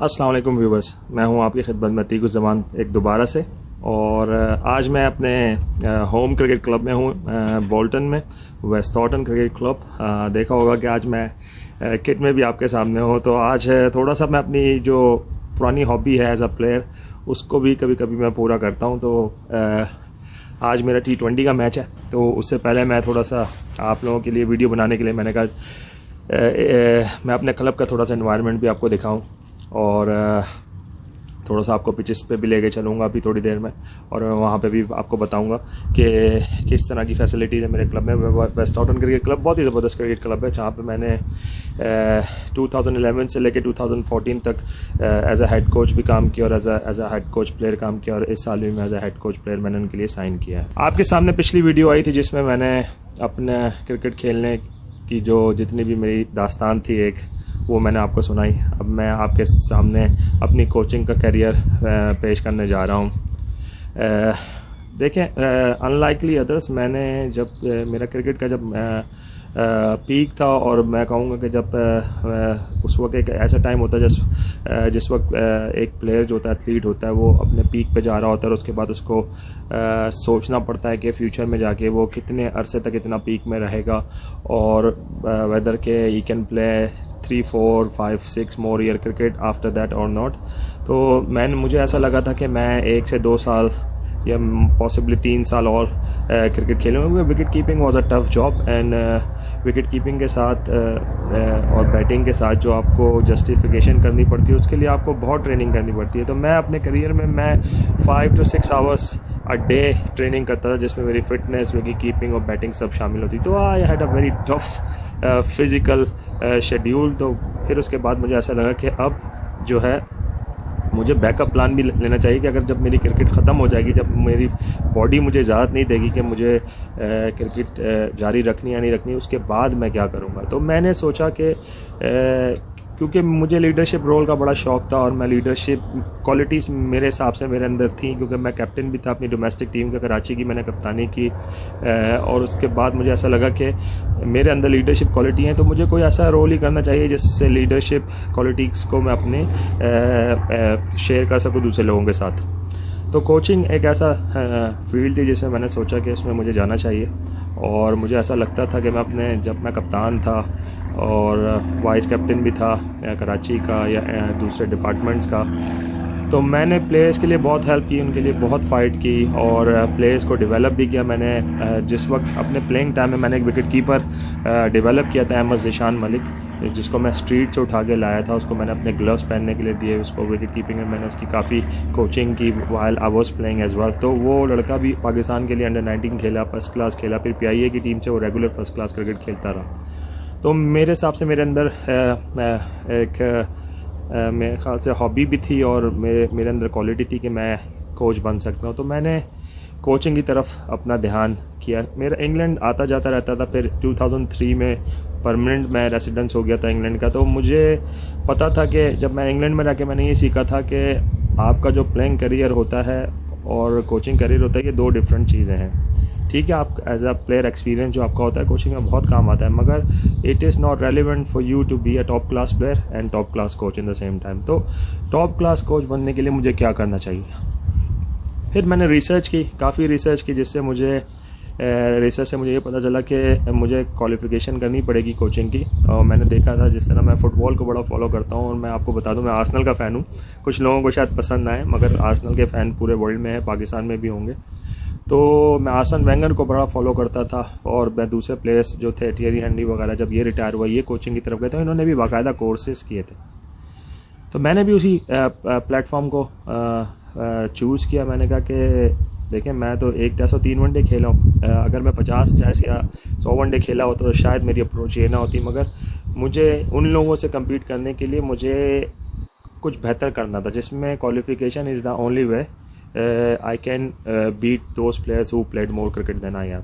अस्सलाम वालेकुम व्यूवर्स, मैं हूं आपकी खिदमत में अतीकुज़्ज़मान एक दोबारा से। और आज मैं अपने होम क्रिकेट क्लब में हूं, बोल्टन में, वेस्टॉर्टन क्रिकेट क्लब। देखा होगा कि आज मैं किट में भी आपके सामने हूं। तो आज थोड़ा सा मैं अपनी जो पुरानी हॉबी है एज अ प्लेयर उसको भी कभी कभी मैं पूरा करता हूं। तो आज मेरा T20 का मैच है, तो उससे पहले मैं थोड़ा सा आप लोगों के लिए वीडियो बनाने के लिए मैंने कहा मैं अपने क्लब का थोड़ा सा एनवायरनमेंट भी आपको दिखाऊं और थोड़ा सा आपको पिचेस पे भी लेके चलूँगा अभी थोड़ी देर में, और वहाँ पे भी आपको बताऊँगा कि किस तरह की फैसिलिटीज़ है मेरे क्लब में। वेस्टॉर्टन क्रिकेट क्लब बहुत ही ज़बरदस्त क्रिकेट क्लब है, जहाँ पे मैंने 2011 से लेके 2014 तक एज अ हेड कोच भी काम किया और as a head coach player काम किया, और इस साल भी मैं as a head coach player मैंने उनके लिए साइन किया है। आपके सामने पिछली वीडियो आई थी जिसमें मैंने अपने क्रिकेट खेलने की जो जितनी भी मेरी दास्तान थी एक, वो मैंने आपको सुनाई। अब मैं आपके सामने अपनी कोचिंग का करियर पेश करने जा रहा हूँ। देखें, अनलाइकली अदर्स, मैंने जब मेरा क्रिकेट का जब पीक था, और मैं कहूँगा कि जब उस वक्त एक ऐसा टाइम होता है जिस वक्त एक प्लेयर जो होता है, एथलीट होता है, वो अपने पीक पे जा रहा होता है, और उसके बाद उसको सोचना पड़ता है कि फ्यूचर में जाके वो कितने अरसे तक इतना पीक में रहेगा, और वेदर के he can play 3, 4, 5, 6 more year cricket after that और नॉट। तो मुझे ऐसा लगा था कि मैं 1 से 2 साल या पॉसिबली 3 साल और क्रिकेट खेलूँगा। Wicket keeping was a tough job, and wicket keeping के साथ और बैटिंग के साथ जो आपको जस्टिफिकेशन करनी पड़ती है, उसके लिए आपको बहुत ट्रेनिंग करनी पड़ती है। तो मैं अपने करियर में मैं 5 to 6 hours a day training करता था, जिसमें मेरी फिटनेस, विकेट कीपिंग और बैटिंग सब शामिल होती। तो I had a very tough physical schedule. तो फिर उसके बाद मुझे ऐसा लगा कि अब जो है मुझे बैकअप प्लान भी लेना चाहिए कि अगर जब मेरी क्रिकेट ख़त्म हो जाएगी, जब मेरी बॉडी मुझे इजाज़त नहीं देगी कि मुझे क्रिकेट जारी रखनी या नहीं रखनी, उसके बाद मैं क्या करूँगा। तो मैंने सोचा कि क्योंकि मुझे लीडरशिप रोल का बड़ा शौक़ था, और मैं लीडरशिप क्वालिटीज़ मेरे हिसाब से मेरे अंदर थी, क्योंकि मैं कैप्टन भी था अपनी डोमेस्टिक टीम के, कराची की मैंने कप्तानी की। और उसके बाद मुझे ऐसा लगा कि मेरे अंदर लीडरशिप क्वालिटी हैं, तो मुझे कोई ऐसा रोल ही करना चाहिए जिससे लीडरशिप क्वालिटीज़ को मैं अपने शेयर कर सकूँ दूसरे लोगों के साथ। तो कोचिंग एक ऐसा फील्ड थी जिसमें मैंने सोचा कि उसमें मुझे जाना चाहिए, और मुझे ऐसा लगता था कि मैं जब मैं कप्तान था और वाइस कैप्टन भी था कराची का या दूसरे डिपार्टमेंट्स का, तो मैंने प्लेयर्स के लिए बहुत हेल्प की, उनके लिए बहुत फ़ाइट की, और प्लेयर्स को डेवलप भी किया। मैंने जिस वक्त अपने प्लेइंग टाइम में मैंने एक विकेट कीपर डेवलप किया था, अहमद ज़ीशान मलिक, जिसको मैं स्ट्रीट से उठा के लाया था। उसको मैंने अपने ग्लव्स पहनने के लिए दिए, उसको विकेट कीपिंग में मैंने उसकी काफ़ी कोचिंग की while I was playing as well. तो वो लड़का भी पाकिस्तान के लिए अंडर-19 खेला, फर्स्ट क्लास खेला, फिर PIA की टीम से वो रेगुलर फर्स्ट क्लास क्रिकेट खेलता रहा। तो मेरे हिसाब से मेरे अंदर एक मेरे ख्याल से हॉबी भी थी, और मेरे अंदर क्वालिटी थी कि मैं कोच बन सकता हूँ। तो मैंने कोचिंग की तरफ अपना ध्यान किया। मेरा इंग्लैंड आता जाता रहता था, फिर 2003 में परमानेंट मैं रेसिडेंस हो गया था इंग्लैंड का। तो मुझे पता था कि जब मैं इंग्लैंड में रह के मैंने ये सीखा था कि आपका जो प्लेइंग करियर होता है और कोचिंग करियर होता है, ये 2 डिफरेंट चीज़ें हैं। ठीक है, आप एज अ प्लेयर एक्सपीरियंस जो आपका होता है कोचिंग में बहुत काम आता है, मगर it is not relevant for you to be a top class player and top class coach in the same time. तो टॉप क्लास कोच बनने के लिए मुझे क्या करना चाहिए? फिर मैंने रिसर्च की, काफ़ी रिसर्च की, जिससे मुझे रिसर्च से मुझे ये पता चला कि मुझे क्वालिफ़िकेशन करनी पड़ेगी कोचिंग की। और मैंने देखा था, जिस तरह मैं फ़ुटबॉल को बड़ा फॉलो करता हूँ, और मैं आपको बता दूँ मैं आर्सेनल का फ़ैन हूँ। कुछ लोगों को शायद पसंद ना आए, मगर आर्सेनल के फ़ैन पूरे वर्ल्ड में है, पाकिस्तान में भी होंगे। तो मैं आर्सन वेंगर को बड़ा फॉलो करता था, और मैं दूसरे प्लेयर्स जो थे, थियरी हेनरी वगैरह, जब ये रिटायर हुआ, ये कोचिंग की तरफ गए, तो इन्होंने भी बाकायदा कोर्सेज़ किए थे। तो मैंने भी उसी प्लेटफॉर्म को चूज़ किया। मैंने कहा कि देखें, मैं तो 1 टेस्ट और 3 वनडे खेला हूँ, अगर मैं 50 टेस्ट या 100 वनडे खेला होता तो शायद मेरी अप्रोच ये ना होती, मगर मुझे उन लोगों से कम्पीट करने के लिए मुझे कुछ बेहतर करना था, जिसमें qualification is the only way I can beat those players who played more cricket than I am।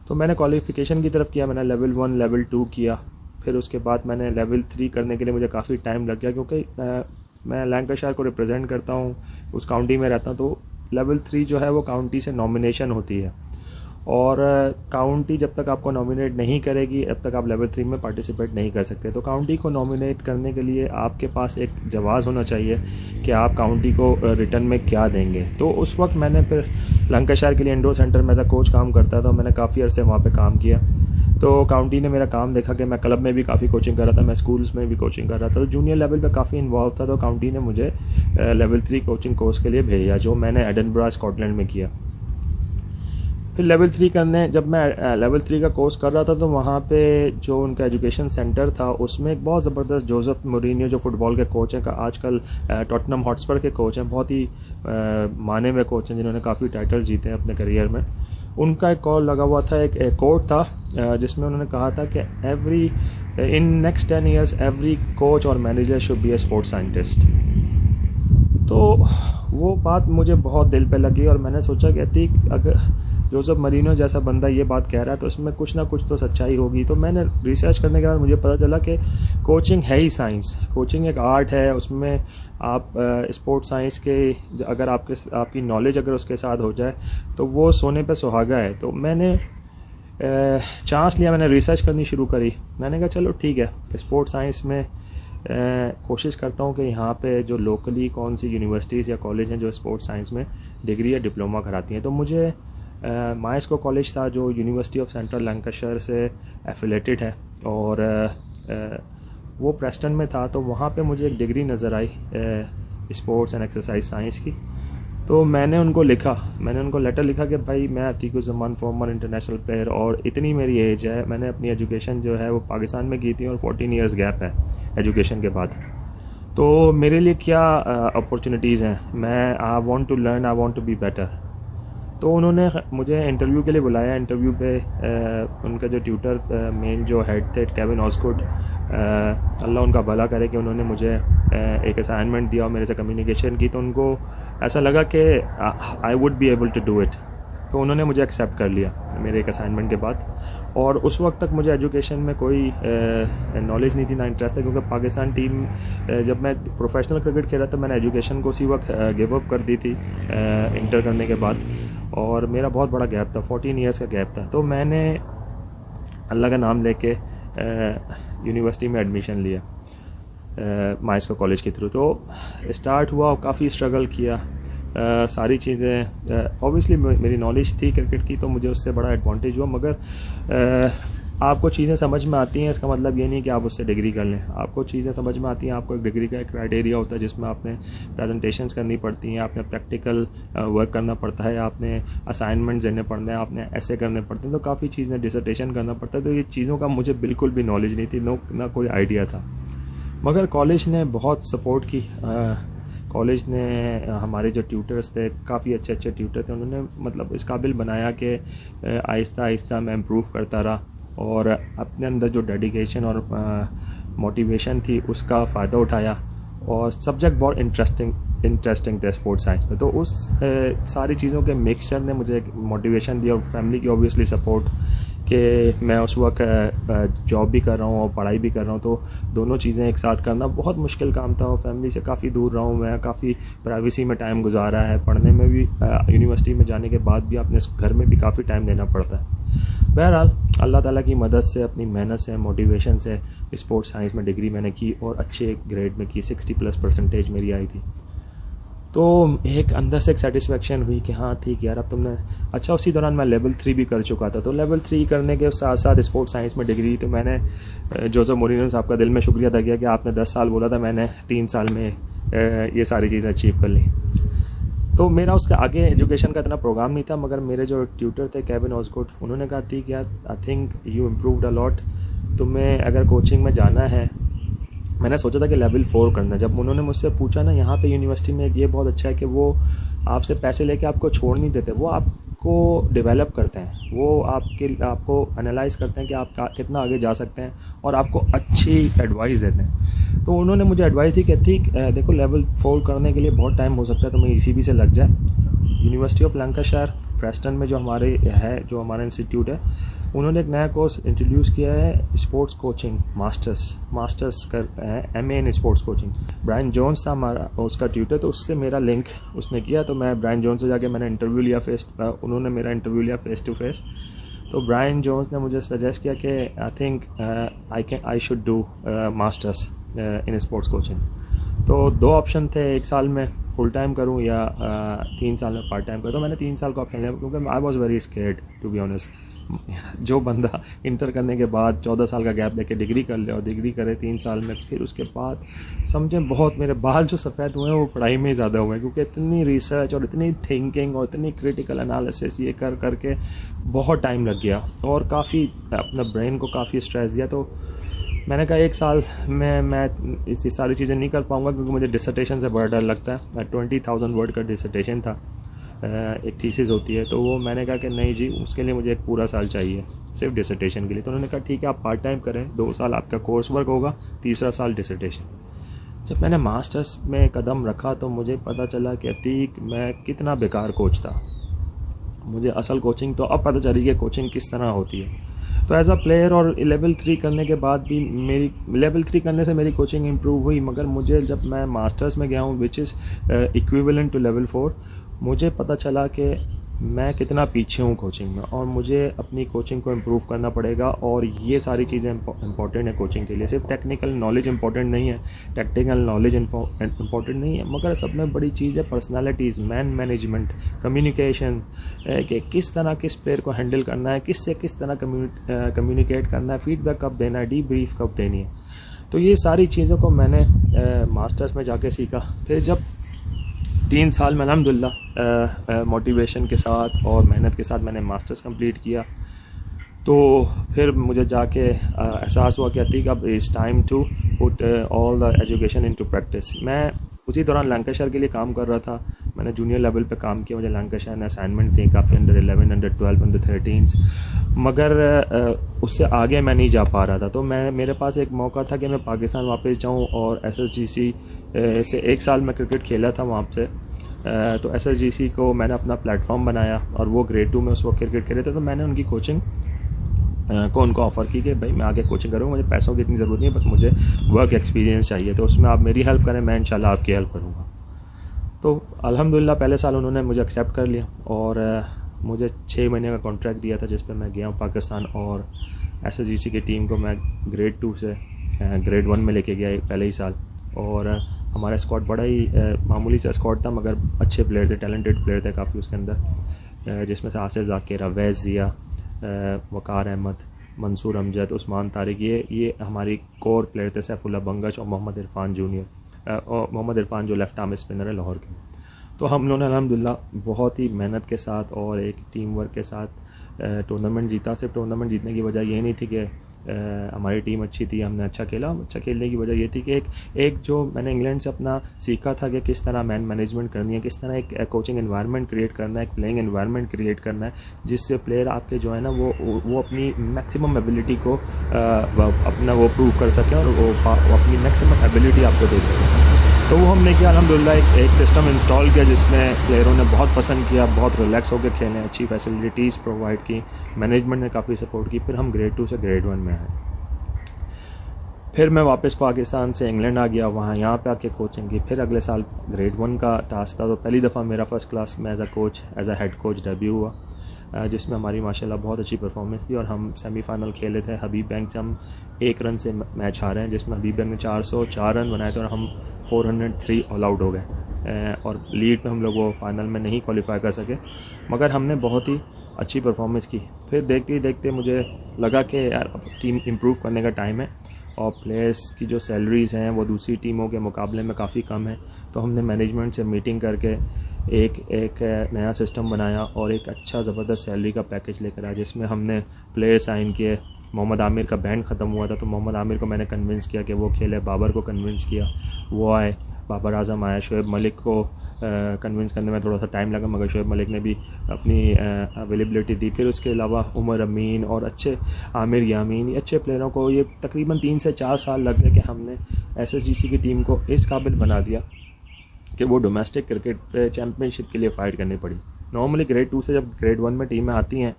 तो मैंने क्वालिफिकेशन की तरफ किया, मैंने लेवल 1 लेवल 2 किया, फिर उसके बाद मैंने लेवल 3 करने के लिए मुझे काफ़ी टाइम लग गया, क्योंकि मैं लैंकाशायर को रिप्रेजेंट करता हूँ, उस काउंटी में रहता हूँ। तो लेवल 3 जो है वो काउंटी से नॉमिनेशन होती है, और काउंटी जब तक आपको नॉमिनेट नहीं करेगी तब तक आप लेवल 3 में पार्टिसिपेट नहीं कर सकते। तो काउंटी को नॉमिनेट करने के लिए आपके पास एक जवाज़ होना चाहिए कि आप काउंटी को रिटर्न में क्या देंगे। तो उस वक्त मैंने फिर लंकाशायर के लिए इंडोर सेंटर में था, कोच काम करता था, मैंने काफ़ी अरसे वहाँ पे काम किया। तो काउंटी ने मेरा काम देखा कि मैं क्लब में भी काफ़ी कोचिंग कर रहा था, मैं स्कूल्स में भी कोचिंग कर रहा था, तो जूनियर लेवल पे काफ़ी इन्वॉल्व था। तो काउंटी ने मुझे लेवल 3 कोचिंग कोर्स के लिए भेजा, जो मैंने एडनबरा स्कॉटलैंड में किया। फिर लेवल 3 करने जब मैं लेवल 3 का कोर्स कर रहा था तो वहाँ पे जो उनका एजुकेशन सेंटर था उसमें एक बहुत ज़बरदस्त जोसेफ मोरिनियो जो फुटबॉल के कोच हैं, आजकल टॉटनहम हॉटस्पर के कोच हैं, बहुत ही माने हुए कोच हैं जिन्होंने काफ़ी टाइटल जीते हैं अपने करियर में। उनका एक कॉल लगा हुआ था, एक कोट था जिसमें उन्होंने कहा था कि in next 10 years every coach और manager should be a sports scientist. तो वो बात मुझे बहुत दिल पे लगी और मैंने सोचा कि ठीक, अगर जोसेफ मरीनो जैसा बंदा ये बात कह रहा है तो इसमें कुछ ना कुछ तो सच्चाई होगी। तो मैंने रिसर्च करने के बाद मुझे पता चला कि कोचिंग है ही साइंस, कोचिंग एक आर्ट है, उसमें आप स्पोर्ट्स साइंस के अगर आपकी नॉलेज अगर उसके साथ हो जाए तो वो सोने पे सुहागा है। तो मैंने चांस लिया, मैंने रिसर्च करनी शुरू करी। मैंने कहा चलो ठीक है, स्पोर्ट्स साइंस में कोशिश करता हूँ कि यहाँ पे जो लोकली कौन सी यूनिवर्सिटीज़ या कॉलेज हैं जो स्पोर्ट्स साइंस में डिग्री या डिप्लोमा कराती हैं। तो मुझे माइस्को कॉलेज था जो यूनिवर्सिटी ऑफ सेंट्रल लैंकाशायर से एफिलेटेड है और वो प्रेस्टन में था। तो वहाँ पे मुझे एक डिग्री नज़र आई स्पोर्ट्स एंड एक्सरसाइज साइंस की। तो मैंने उनको लेटर लिखा कि भाई मैं अतीकुज़्ज़मान फॉर्मर इंटरनेशनल प्लेयर और इतनी मेरी एज है, मैंने अपनी एजुकेशन जो है वो पाकिस्तान में की थी और 14 years गैप है एजुकेशन के बाद। तो मेरे लिए क्या अपॉर्चुनिटीज़ हैं, मैं I want to learn, I want to be better. तो उन्होंने मुझे इंटरव्यू के लिए बुलाया। इंटरव्यू पे उनका जो ट्यूटर मेन जो हेड थे केविन ऑस्गुड, अल्लाह उनका भला करे कि उन्होंने मुझे एक असाइनमेंट दिया और मेरे से कम्युनिकेशन की। तो उनको ऐसा लगा कि I would be able to do it, तो उन्होंने मुझे एक्सेप्ट कर लिया मेरे एक असाइनमेंट के बाद। और उस वक्त तक मुझे एजुकेशन में कोई नॉलेज नहीं थी, ना इंटरेस्ट था, क्योंकि पाकिस्तान टीम जब मैं प्रोफेशनल क्रिकेट खेला था मैंने एजुकेशन को उसी वक्त गिव अप कर दी थी इंटर करने के बाद, और मेरा बहुत बड़ा गैप था, 14 years का गैप था। तो मैंने अल्लाह का नाम लेके यूनिवर्सिटी में एडमिशन लिया माइस्को कॉलेज के थ्रू। तो स्टार्ट हुआ और काफ़ी स्ट्रगल किया। सारी चीज़ें ऑब्वियसली मेरी नॉलेज थी क्रिकेट की तो मुझे उससे बड़ा एडवांटेज हुआ, मगर आपको चीज़ें समझ में आती हैं इसका मतलब ये नहीं कि आप उससे डिग्री कर लें। आपको चीज़ें समझ में आती हैं, आपको एक डिग्री का एक क्राइटेरिया होता है जिसमें आपने प्रेजेंटेशंस करनी पड़ती हैं, आपने प्रैक्टिकल वर्क करना पड़ता है, आपने असाइनमेंट्स देने पड़ते हैं, आपने ऐसे करने पड़ते हैं, तो काफ़ी चीज़ें डिसर्टेशन करना पड़ता है। तो ये चीज़ों का मुझे बिल्कुल भी नॉलेज नहीं थी, ना कोई आइडिया था। मगर कॉलेज ने बहुत सपोर्ट की। कॉलेज ने हमारे जो ट्यूटर्स थे, काफ़ी अच्छे ट्यूटर थे, उन्होंने मतलब इस काबिल बनाया कि आहिस्ता आहिस्ता मैं इम्प्रूव करता रहा और अपने अंदर जो डेडिकेशन और मोटिवेशन थी उसका फ़ायदा उठाया। और सब्जेक्ट बहुत इंटरेस्टिंग थे स्पोर्ट्स साइंस में। तो उस सारी चीज़ों के मिक्सचर ने मुझे मोटिवेशन दिया और फैमिली की ऑब्वियसली सपोर्ट कि मैं उस वक्त जॉब भी कर रहा हूँ और पढ़ाई भी कर रहा हूँ, तो दोनों चीज़ें एक साथ करना बहुत मुश्किल काम था। और फैमिली से काफ़ी दूर रहा हूँ मैं, काफ़ी प्राइवेसी में टाइम गुजारा है, पढ़ने में भी यूनिवर्सिटी में जाने के बाद भी अपने घर में भी काफ़ी टाइम देना पड़ता है। बहरहाल अल्लाह ताला की मदद से, अपनी मेहनत से, मोटिवेशन से स्पोर्ट्स साइंस में डिग्री मैंने की और अच्छे ग्रेड में की, 60+ % मेरी आई थी। तो एक अंदर से एक सेटिस्फेक्शन हुई कि हाँ ठीक यार अब तुमने अच्छा। उसी दौरान मैं लेवल 3 भी कर चुका था, तो लेवल 3 करने के साथ साथ स्पोर्ट्स साइंस में डिग्री। तो मैंने जोसेफ मोरिनो साहब का दिल में शुक्रिया अदा किया कि आपने 10 साल बोला था, मैंने 3 साल में ये सारी चीज़ें अचीव कर ली। तो मेरा उसके आगे एजुकेशन का इतना प्रोग्राम नहीं था, मगर मेरे जो ट्यूटर थे केविन ऑस्गुड, उन्होंने कहा ठीक यार, I think you improved a lot, तुम्हें अगर कोचिंग में जाना है। मैंने सोचा था कि लेवल 4 करना। जब उन्होंने मुझसे पूछा ना, यहाँ पे यूनिवर्सिटी में ये बहुत अच्छा है कि वो आपसे पैसे लेके आपको छोड़ नहीं देते, वो आपको डेवलप करते हैं, वो आपको एनालाइज करते हैं कि आप कितना आगे जा सकते हैं और आपको अच्छी एडवाइस देते हैं। तो उन्होंने मुझे एडवाइस दी कि ठीक देखो लेवल 4 करने के लिए बहुत टाइम हो सकता है, तुम्हें ECB से लग जाए। यूनिवर्सिटी ऑफ लैंकाशायर प्रेस्टन में जो हमारा इंस्टीट्यूट है, उन्होंने एक नया कोर्स इंट्रोड्यूस किया है, स्पोर्ट्स कोचिंग मास्टर्स कर MA in sports coaching. Brian Jones था हमारा उसका ट्यूटर, तो उससे मेरा लिंक उसने किया, तो मैं ब्रायन जोन्स से जाके मैंने इंटरव्यू लिया उन्होंने मेरा इंटरव्यू लिया फेस टू फेस। तो ब्रायन जोन्स ने मुझे सजेस्ट किया कि I think I should do masters in sports coaching. तो दो ऑप्शन थे, एक साल में फुल टाइम करूं या 3 साल में पार्ट टाइम करूं। तो मैंने 3 साल का ऑप्शन लिया, क्योंकि I was very scared to be honest. जो बंदा इंटर करने के बाद 14 साल का गैप लेके डिग्री कर ले और डिग्री करे 3 साल में, फिर उसके बाद समझें बहुत मेरे बाल जो सफ़ेद हुए हैं वो पढ़ाई में ही ज़्यादा हुए हैं, क्योंकि इतनी रिसर्च और इतनी थिंकिंग और इतनी क्रिटिकल एनालिसिस ये कर करके बहुत टाइम लग गया और काफ़ी अपना ब्रेन को काफ़ी स्ट्रेस दिया। तो मैंने कहा 1 साल में मैं इसी सारी चीज़ें नहीं कर पाऊँगा, क्योंकि मुझे डिसर्टेशन से बड़ा डर लगता है। 20,000 वर्ड का डिसर्टेशन था, एक थीसिस होती है, तो वो मैंने कहा कि नहीं जी, उसके लिए मुझे एक पूरा साल चाहिए सिर्फ डिसर्टेशन के लिए। तो उन्होंने कहा ठीक है आप पार्ट टाइम करें, 2 साल आपका कोर्स वर्क होगा, तीसरा साल डिसर्टेशन। जब मैंने मास्टर्स में कदम रखा तो मुझे पता चला कि अतीक मैं कितना बेकार कोच था। मुझे असल कोचिंग तो अब पता चली कि कोचिंग किस तरह होती है। तो एज अ प्लेयर और लेवल 3 करने के बाद भी मेरी लेवल 3 करने से मेरी कोचिंग इम्प्रूव हुई, मगर मुझे जब मैं मास्टर्स में गया हूँ which is equivalent to level 4, मुझे पता चला कि मैं कितना पीछे हूँ कोचिंग में और मुझे अपनी कोचिंग को इम्प्रूव करना पड़ेगा। और ये सारी चीज़ें इंपॉर्टेंट है कोचिंग के लिए। सिर्फ टेक्निकल नॉलेज इंपॉर्टेंट नहीं है, टेक्निकल नॉलेज इंपॉर्टेंट नहीं है, मगर सब में बड़ी चीज़ है पर्सनालिटीज़, मैनेजमेंट, कम्युनिकेशन, कि किस तरह किस प्लेयर को हैंडल करना है, किससे किस तरह कम्युनिकेट करना है, फीडबैक कब देना है, डीब्रीफ कब देनी है। तो ये सारी चीज़ों को मैंने मास्टर्स में जाके सीखा। फिर जब 3 साल में अल्हम्दुलिल्लाह मोटिवेशन के साथ और मेहनत के साथ मैंने मास्टर्स कंप्लीट किया, तो फिर मुझे जाके एहसास हुआ कि अतीक अब is time to put all the education into practice. मैं उसी दौरान लैंकाशायर के लिए काम कर रहा था, मैंने जूनियर लेवल पे काम किया, मुझे लैंकाशायर ने असाइनमेंट थी काफ़ी अंडर 11, अंडर 12, अंडर 13, मगर उससे आगे मैं नहीं जा पा रहा था। तो मेरे पास एक मौका था कि मैं पाकिस्तान वापस जाऊं और SSGC से 1 साल में क्रिकेट खेला था वहाँ से। तो SSGC को मैंने अपना प्लेटफॉर्म बनाया और वो ग्रेड 2 में उस वक्त क्रिकेट खेले थे। तो मैंने उनकी कोचिंग को उनको ऑफ़र की कि भाई मैं आगे कोचिंग करूँगा, मुझे पैसों की इतनी ज़रूरत नहीं है, बस मुझे वर्क एक्सपीरियंस चाहिए, तो उसमें आप मेरी हेल्प करें, मैं इंशाल्लाह आपकी हेल्प करूँगा। तो अल्हम्दुलिल्लाह पहले साल उन्होंने मुझे एक्सेप्ट कर लिया और मुझे 6 महीने का कॉन्ट्रैक्ट दिया था, जिस पर मैं गया हूँ पाकिस्तान और SSGC की टीम को मैं ग्रेड 2 से ग्रेड 1 में लेके गया पहले ही साल। और हमारा स्क्वाड बड़ा ही मामूली सा स्क्वाड था, मगर अच्छे प्लेयर थे, टैलेंटेड प्लेयर थे काफ़ी उसके अंदर, जिसमें से आसिफ जाकिर, अवैस ज़िया, वकार अहमद, मंसूर अमजद, उस्मान तारिक, ये हमारी कोर प्लेयर थे। सैफुल्लाह बंगश और मोहम्मद इरफान जूनियर, और मोहम्मद इरफान जो लेफ्ट आर्म स्पिनर है लाहौर के। तो हम लोगों ने अल्हम्दुलिल्लाह बहुत ही मेहनत के साथ और एक टीम वर्क के साथ टूर्नामेंट जीता। सिर्फ टूर्नामेंट जीतने की वजह ये नहीं थी कि हमारी टीम अच्छी थी, हमने अच्छा खेला। अच्छा खेलने की वजह ये थी कि एक जो मैंने इंग्लैंड से अपना सीखा था कि किस तरह मैनेजमेंट करनी है, किस तरह एक कोचिंग एनवायरनमेंट क्रिएट करना है, एक प्लेइंग एनवायरनमेंट क्रिएट करना है, जिससे प्लेयर आपके जो है ना वो अपनी मैक्सिमम एबिलिटी को अपना वो प्रूव कर सकें और वो अपनी मैक्सिमम एबिलिटी आपको दे सकें। तो वो हमने किया अल्हम्दुलिल्लाह, एक सिस्टम इंस्टॉल किया जिसमें प्लेयरों ने बहुत पसंद किया, बहुत रिलैक्स होकर खेलें, अच्छी फैसिलिटीज़ प्रोवाइड की, मैनेजमेंट ने काफ़ी सपोर्ट की। फिर हम ग्रेड 2 से ग्रेड 1 में आए। फिर मैं वापस पाकिस्तान से इंग्लैंड आ गया, वहाँ यहाँ पे आके कोचिंग की। फिर अगले साल ग्रेड 1 का टास्क था, तो पहली दफ़ा मेरा फर्स्ट क्लास में as a head coach debut हुआ, जिसमें हमारी माशाल्लाह बहुत अच्छी परफॉर्मेंस थी और हम सेमीफाइनल खेले थे। हबीब बैंक से हम 1 रन से मैच हारे हैं, जिसमें हबीब बैंक ने 404 रन बनाए थे और हम 403 ऑल आउट हो गए और लीड में हम लोग वो फाइनल में नहीं क्वालिफाई कर सके, मगर हमने बहुत ही अच्छी परफॉर्मेंस की। फिर देखते ही देखते मुझे लगा कि यार अब टीम इम्प्रूव करने का टाइम है और प्लेयर्स की जो सैलरीज़ हैं वो दूसरी टीमों के मुकाबले में काफ़ी कम है। तो हमने मैनेजमेंट से मीटिंग करके एक नया सिस्टम बनाया और एक अच्छा ज़बरदस्त सैलरी का पैकेज लेकर आया, जिसमें हमने प्लेयर साइन किए। मोहम्मद आमिर का बैंड ख़त्म हुआ था, तो मोहम्मद आमिर को मैंने कन्विंस किया कि वो खेले, बाबर को कन्विंस किया वो आए, बाबर आजम आया, शोएब मलिक को कन्विंस करने में थोड़ा सा टाइम लगा, मगर शोएब मलिक ने भी अपनी अवेलेबिलिटी दी। फिर उसके अलावा उमर अमीन और अच्छे आमिर यामीन, अच्छे प्लेयरों को ये तकरीबन 3 से 4 साल लग गए कि हमने SSGC की टीम को इस काबिल बना दिया कि वो डोमेस्टिक क्रिकेट चैम्पियनशिप के लिए फ़ाइट करनी पड़ी। नॉर्मली ग्रेड 2 से जब ग्रेड 1 में टीमें आती हैं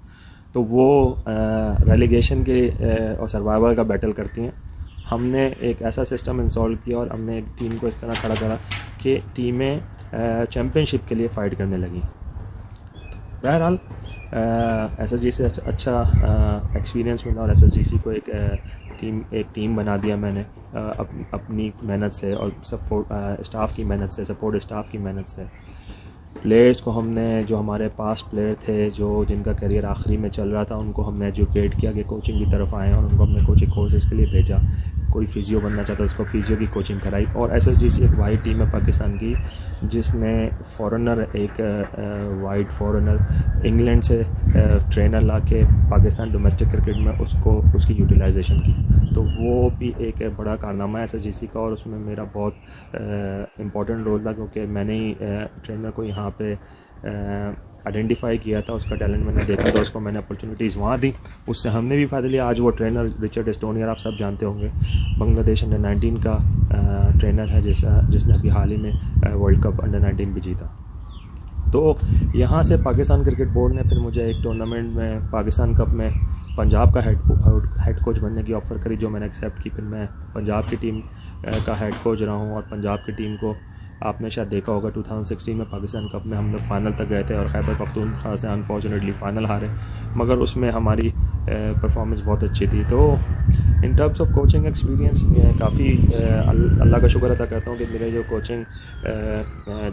तो वो रेलीगेशन के और सर्वाइवल का बैटल करती हैं। हमने एक ऐसा सिस्टम इंस्टॉल किया और हमने एक टीम को इस तरह खड़ा करा कि टीमें चैम्पियनशिप के लिए फ़ाइट करने लगी। बहरहाल SSGC से अच्छा एक्सपीरियंस मिला और SSGC को एक टीम बना दिया मैंने अपनी मेहनत से और सपोर्ट स्टाफ की मेहनत से, सपोर्ट स्टाफ की मेहनत से। प्लेयर्स को हमने, जो हमारे पास प्लेयर थे जो जिनका करियर आखिरी में चल रहा था, उनको हमने एजुकेट किया कि कोचिंग की तरफ आएँ और उनको हमने कोचिंग कोर्सेज़ के लिए भेजा। कोई फिजियो बनना चाहता उसको फिजियो की कोचिंग कराई। और SSGC एक वाइड टीम है पाकिस्तान की जिसने फॉरेनर, एक वाइड फॉरेनर इंग्लैंड से ट्रेनर ला के पाकिस्तान डोमेस्टिक क्रिकेट में उसकी यूटिलाइजेशन की। तो वो भी एक बड़ा कारनामा है SSGC का और उसमें मेरा बहुत इम्पोर्टेंट रोल था, क्योंकि मैंने ही ट्रेनर को यहाँ पे आइडेंटिफाई किया था, उसका टैलेंट मैंने देखा था, उसको मैंने अपॉर्चुनिटीज़ वहाँ दी, उससे हमने भी फ़ायदा लिया। आज वो ट्रेनर रिचर्ड एस्टोनियर, आप सब जानते होंगे, बांग्लादेश अंडर-19 का ट्रेनर है जिसने अभी हाल ही में वर्ल्ड कप अंडर-19 भी जीता। तो यहाँ से पाकिस्तान क्रिकेट बोर्ड ने फिर मुझे एक टूर्नामेंट में पाकिस्तान कप में पंजाब का हेड कोच बनने की ऑफ़र करी, जो मैंने एक्सेप्ट की। फिर मैं पंजाब की टीम का हेड कोच रहा हूँ और पंजाब की टीम को आपने शायद देखा होगा 2016 में पाकिस्तान कप में हम लोग फाइनल तक गए थे और खैबर पख्तूनख्वा से अनफॉर्चुनेटली फ़ाइनल हारे, मगर उसमें हमारी परफॉर्मेंस बहुत अच्छी थी। तो in terms of coaching experience काफ़ी अल्लाह का शुक्र अदा करता हूँ कि मेरे जो कोचिंग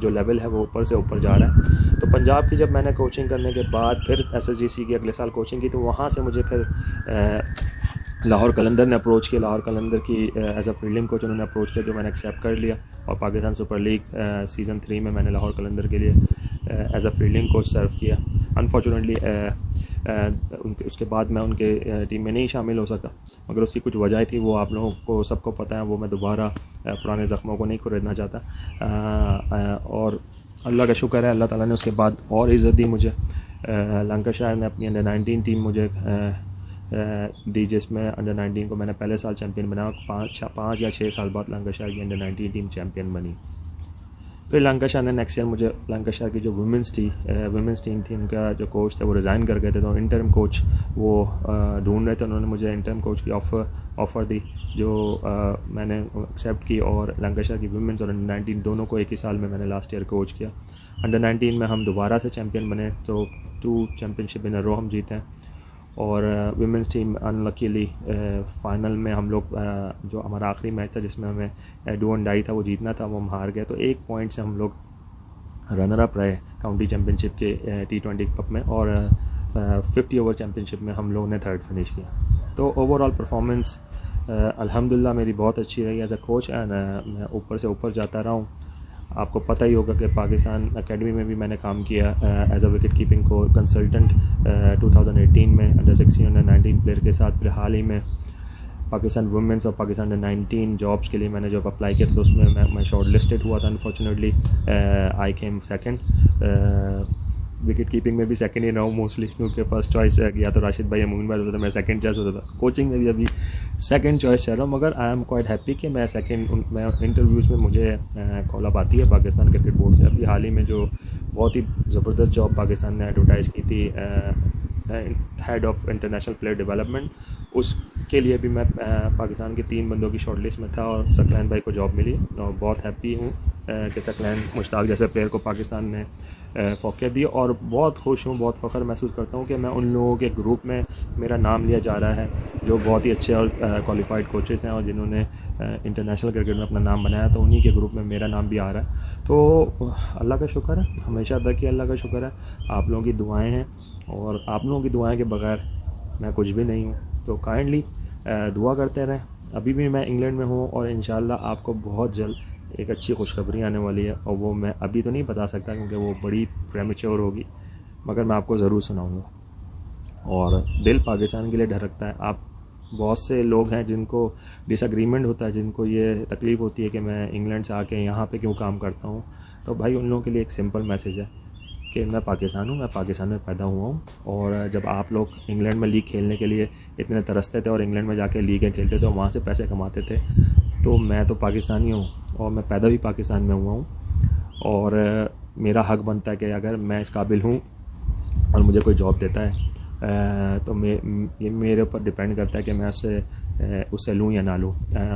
जो लेवल है वो ऊपर से ऊपर जा रहा है। तो पंजाब की जब मैंने कोचिंग करने के बाद फिर SSGC की अगले साल कोचिंग की, तो वहाँ से मुझे फिर लाहौर कलंदर ने अप्रोच किया। लाहौर कलंदर की एज अ फील्डिंग कोच उन्होंने अप्रोच किया, जो मैंने एक्सेप्ट कर लिया और पाकिस्तान सुपर लीग सीज़न 3 में मैंने लाहौर कलंदर के लिए एज अ फील्डिंग कोच सर्व किया। अनफॉर्चुनेटली उसके बाद मैं उनके टीम में नहीं शामिल हो सका, मगर उसकी कुछ वजह थी, वो आप लोगों को सबको पता है, वो मैं दोबारा पुराने ज़ख्मों को नहीं खुरेदना चाहता। और अल्लाह का शुक्र है, अल्लाह ताला ने उसके बाद और इज़्ज़त दी मुझे। लंकाशायर ने अपनी अंडर-19 टीम मुझे दी, जिसमें अंडर-19 को मैंने पहले साल चैम्पियन बनाया। 5 या 6 साल बाद लंकाशायर की अंडर-19 टीम चैम्पियन बनी। फिर लंकाशायर ने नेक्स्ट ईयर मुझे, लंकाशायर की जो वुमेंस टीम थी, उनका जो कोच थे वो रिज़ाइन कर गए थे, तो इंटरिम कोच वो ढूंढ रहे थे। उन्होंने मुझे इंटरिम कोच की ऑफ़र दी, जो मैंने एक्सेप्ट की और लंकाशायर की वुमेंस और अंडर-19 दोनों को एक ही साल में मैंने लास्ट ईयर कोच किया। अंडर-19 में हम दोबारा से चैम्पियन बने, तो 2 चैम्पियनशिप इन अ रो हम जीते हैं। और विमेंस टीम अनलकीली फ़ाइनल में हम लोग, जो हमारा आखिरी मैच था जिसमें हमें डू एंड डाई था वो जीतना था, वो हम हार गए। तो 1 पॉइंट से हम लोग रनर अप रहे काउंटी चैम्पियनशिप के T20 कप में, और 50 ओवर चैम्पियनशिप में हम लोगों ने 3rd फिनिश किया। तो ओवरऑल परफॉर्मेंस अल्हम्दुलिल्लाह मेरी बहुत अच्छी रही एज अ कोच, एंड मैं ऊपर से ऊपर जाता रहा हूँ। आपको पता ही होगा कि पाकिस्तान एकेडमी में भी मैंने काम किया एज अ विकेट कीपिंग को कंसल्टेंट 2018 में अंडर-16 अंडर-19 प्लेयर के साथ। फिर हाल ही में पाकिस्तान वुमेंस और पाकिस्तान अंडर-19 जॉब्स के लिए मैंने जब अप्लाई किया, तो उसमें मैं शॉर्ट लिस्टेड हुआ था। Unfortunately I came second. Wicket keeping में भी सेकंड ही रहा हूँ मोस्टली, क्योंकि फर्स्ट चॉइस गया तो राशिद भाई, अमून भाई होता था, मैं सेकंड चॉइस होता था। कोचिंग में भी अभी सेकंड चॉइस चल रहा हूँ, मगर आई एम क्वाइट हैप्पी कि मैं इंटरव्यूज़ में मुझे कॉल अप आती है पाकिस्तान क्रिकेट बोर्ड से। अभी हाल ही में जो बहुत ही ज़बरदस्त जॉब पाकिस्तान ने एडवर्टाइज़ की थी, head of international player development, उसके लिए भी मैं पाकिस्तान के 3 बंदों की शॉर्ट लिस्ट में था और सकलैन भाई को जॉब मिली। और बहुत हैप्पी हूँ कि सकलैन मुश्ताक जैसे प्लेयर को पाकिस्तान ने फोकियत दी, और बहुत खुश हूँ, बहुत फ़ख्र महसूस करता हूँ कि मैं उन लोगों के ग्रुप में मेरा नाम लिया जा रहा है जो बहुत ही अच्छे और क्वालिफाइड कोचेस हैं और जिन्होंने इंटरनेशनल क्रिकेट में अपना नाम बनाया, तो उन्हीं के ग्रुप में मेरा नाम भी आ रहा है। तो अल्लाह का शुक्र है, हमेशा अदा किया अल्लाह का शुक्र है। आप लोगों की दुआएं हैं, और आप लोगों की दुआएं के बगैर मैं कुछ भी नहीं हूँ। तो काइंडली दुआ करते रहें। अभी भी मैं इंग्लैंड में हूँ और इंशाल्लाह आपको बहुत जल्द एक अच्छी खुशखबरी आने वाली है, और वो मैं अभी तो नहीं बता सकता क्योंकि वो बड़ी प्रेमेच्योर होगी, मगर मैं आपको ज़रूर सुनाऊंगा। और दिल पाकिस्तान के लिए धड़कता है। आप बहुत से लोग हैं जिनको डिसएग्रीमेंट होता है, जिनको ये तकलीफ़ होती है कि मैं इंग्लैंड से आके यहाँ पे क्यों काम करता हूँ। तो भाई उन लोगों के लिए एक सिंपल मैसेज है कि मैं पाकिस्तान हूँ, मैं पाकिस्तान में पैदा हुआ हूँ। और जब आप लोग इंग्लैंड में लीग खेलने के लिए इतने तरसते थे और इंग्लैंड में जाके लीगें खेलते थे और वहाँ से पैसे कमाते थे, तो मैं तो पाकिस्तानी हूँ और मैं पैदा भी पाकिस्तान में हुआ हूँ, और मेरा हक बनता है कि अगर मैं इस काबिल हूँ और मुझे कोई जॉब देता है तो ये मेरे ऊपर डिपेंड करता है कि मैं उससे लूँ या ना लूँ।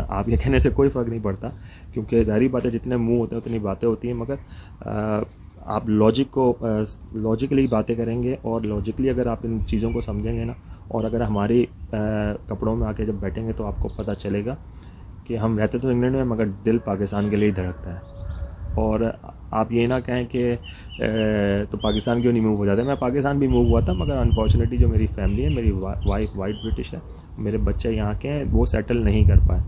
आप ये कहने से कोई फ़र्क नहीं पड़ता, क्योंकि ज़ाहिर बात है जितने मुंह होते हैं उतनी बातें होती हैं, मगर आप लॉजिकली बातें करेंगे और लॉजिकली अगर आप इन चीज़ों को समझेंगे ना, और अगर हमारे कपड़ों में आके जब बैठेंगे तो आपको पता चलेगा कि हम रहते तो इंग्लैंड में मगर दिल पाकिस्तान के लिए ही धड़कता है। और आप ये ना कहें कि तो पाकिस्तान क्यों नहीं मूव हो जाता। मैं पाकिस्तान भी मूव हुआ था, मगर अनफॉर्चुनेटली जो मेरी फैमिली है, मेरी वाइफ वाइट ब्रिटिश है, मेरे बच्चे यहाँ के हैं, वो सेटल नहीं कर पाए।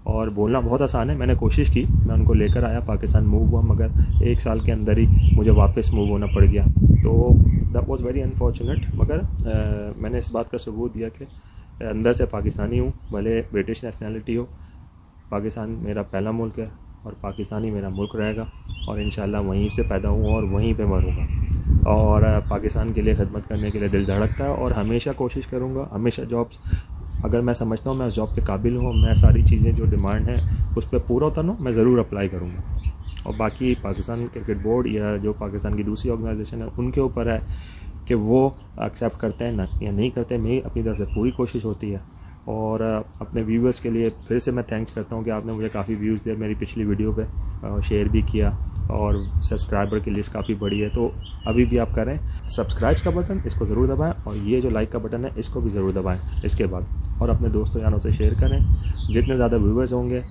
और बोलना बहुत आसान है, मैंने कोशिश की, मैं उनको लेकर आया, पाकिस्तान मूव हुआ, मगर 1 साल के अंदर ही मुझे वापस मूव होना पड़ गया। तो दैट वाज वेरी अनफॉर्चुनेट। मगर मैंने इस बात का सबूत दिया कि अंदर से पाकिस्तानी हूँ, भले ब्रिटिश नेशनैलिटी हो। पाकिस्तान मेरा पहला मुल्क है और पाकिस्तानी मेरा मुल्क रहेगा, और इंशाल्लाह वहीं से पैदा हुआ और वहीं पे मरूँगा। और पाकिस्तान के लिए खिदमत करने के लिए दिल धड़कता है, और हमेशा कोशिश करूँगा, हमेशा जॉब्स अगर मैं समझता हूँ मैं उस जॉब के काबिल हूँ, मैं सारी चीज़ें जो डिमांड है उस पर पूरा उतरूँ, मैं ज़रूर अप्लाई करूँगा। और बाकी पाकिस्तान क्रिकेट बोर्ड या जो पाकिस्तान की दूसरी ऑर्गेनाइजेशन है उनके ऊपर है कि वो एक्सेप्ट करते हैं ना या नहीं करते। मेरी अपनी तरफ से पूरी कोशिश होती है। और अपने व्यूअर्स के लिए फिर से मैं थैंक्स करता हूँ कि आपने मुझे काफ़ी व्यूज़ दिए मेरी पिछली वीडियो पे, शेयर भी किया, और सब्सक्राइबर की लिस्ट काफ़ी बड़ी है। तो अभी भी आप करें सब्सक्राइब का बटन, इसको ज़रूर दबाएं, और ये जो लाइक का बटन है इसको भी ज़रूर दबाएं इसके बाद, और अपने दोस्तों यारों से शेयर करें। जितने ज़्यादा व्यूअर्स होंगे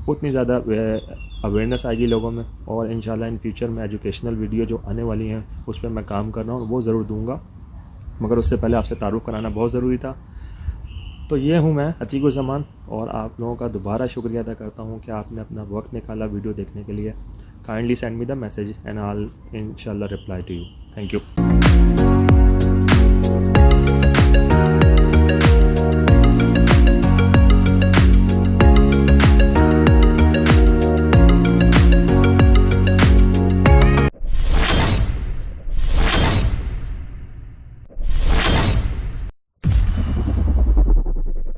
उतनी ज़्यादा अवेयरनेस आएगी लोगों में, और इंशाल्लाह इन फ्यूचर में एजुकेशनल वीडियो जो आने वाली हैं उस पर मैं काम कर रहा हूँ, वो ज़रूर दूँगा। मगर उससे पहले आपसे तारुफ़ कराना बहुत ज़रूरी था। तो ये हूँ मैं अतीकुज़्ज़मान, और आप लोगों का दोबारा शुक्रिया अदा करता हूँ कि आपने अपना वक्त निकाला वीडियो देखने के लिए। Kindly send me the message and I will इंशाल्लाह reply to you. Thank you.